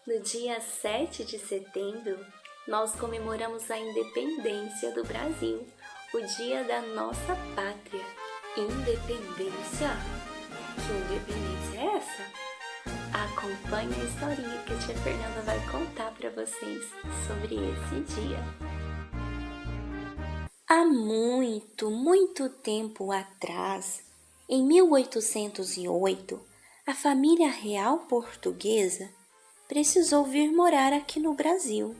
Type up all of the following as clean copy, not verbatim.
No dia 7 de setembro, nós comemoramos a independência do Brasil, o dia da nossa pátria. Independência? Que independência é essa? Acompanhe a historinha que a tia Fernanda vai contar para vocês sobre esse dia. Há muito, muito tempo atrás, em 1808, a família real portuguesa precisou vir morar aqui no Brasil.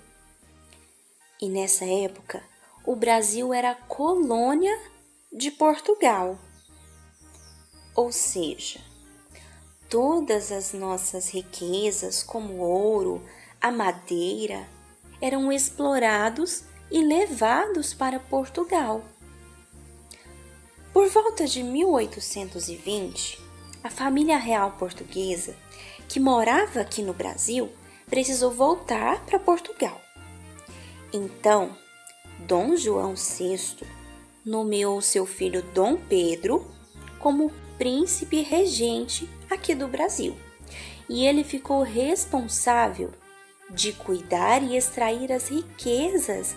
E nessa época, o Brasil era colônia de Portugal. Ou seja, todas as nossas riquezas, como o ouro, a madeira, eram explorados e levados para Portugal. Por volta de 1820, a família real portuguesa, que morava aqui no Brasil, precisou voltar para Portugal. Então, Dom João VI nomeou seu filho Dom Pedro como príncipe regente aqui do Brasil. E ele ficou responsável de cuidar e extrair as riquezas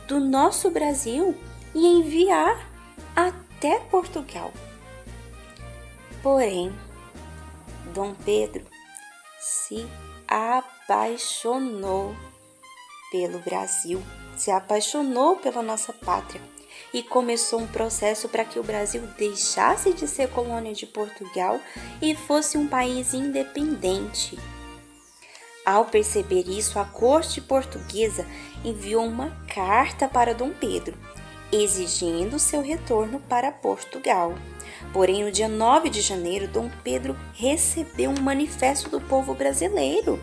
do nosso Brasil e enviar até Portugal. Porém, Dom Pedro se apaixonou pelo Brasil, se apaixonou pela nossa pátria e começou um processo para que o Brasil deixasse de ser colônia de Portugal e fosse um país independente. Ao perceber isso, a corte portuguesa enviou uma carta para Dom Pedro, exigindo seu retorno para Portugal. Porém, no dia 9 de janeiro, Dom Pedro recebeu um manifesto do povo brasileiro,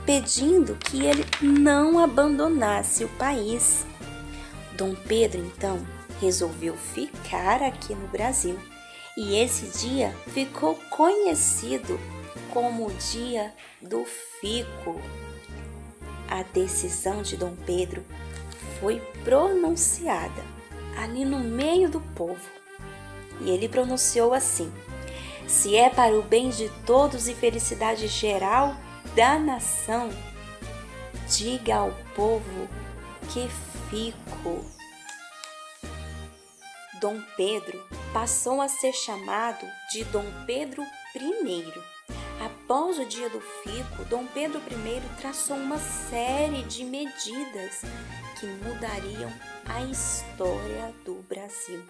pedindo que ele não abandonasse o país. Dom Pedro, então, resolveu ficar aqui no Brasil, e esse dia ficou conhecido como o Dia do Fico. A decisão de Dom Pedro foi pronunciada ali no meio do povo. E ele pronunciou assim: se é para o bem de todos e felicidade geral da nação, diga ao povo que fico. Dom Pedro passou a ser chamado de Dom Pedro I. Após o Dia do Fico, Dom Pedro I traçou uma série de medidas que mudariam a história do Brasil.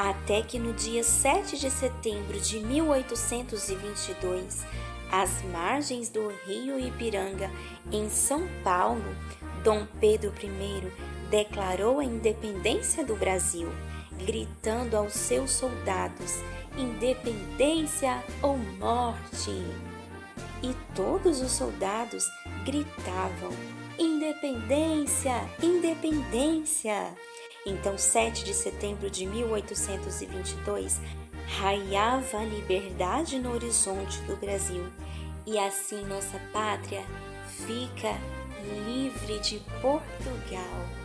Até que no dia 7 de setembro de 1822, às margens do rio Ipiranga, em São Paulo, Dom Pedro I declarou a independência do Brasil, gritando aos seus soldados: independência ou morte! E todos os soldados gritavam: independência, independência! Então, 7 de setembro de 1822, raiava a liberdade no horizonte do Brasil. E assim nossa pátria fica livre de Portugal.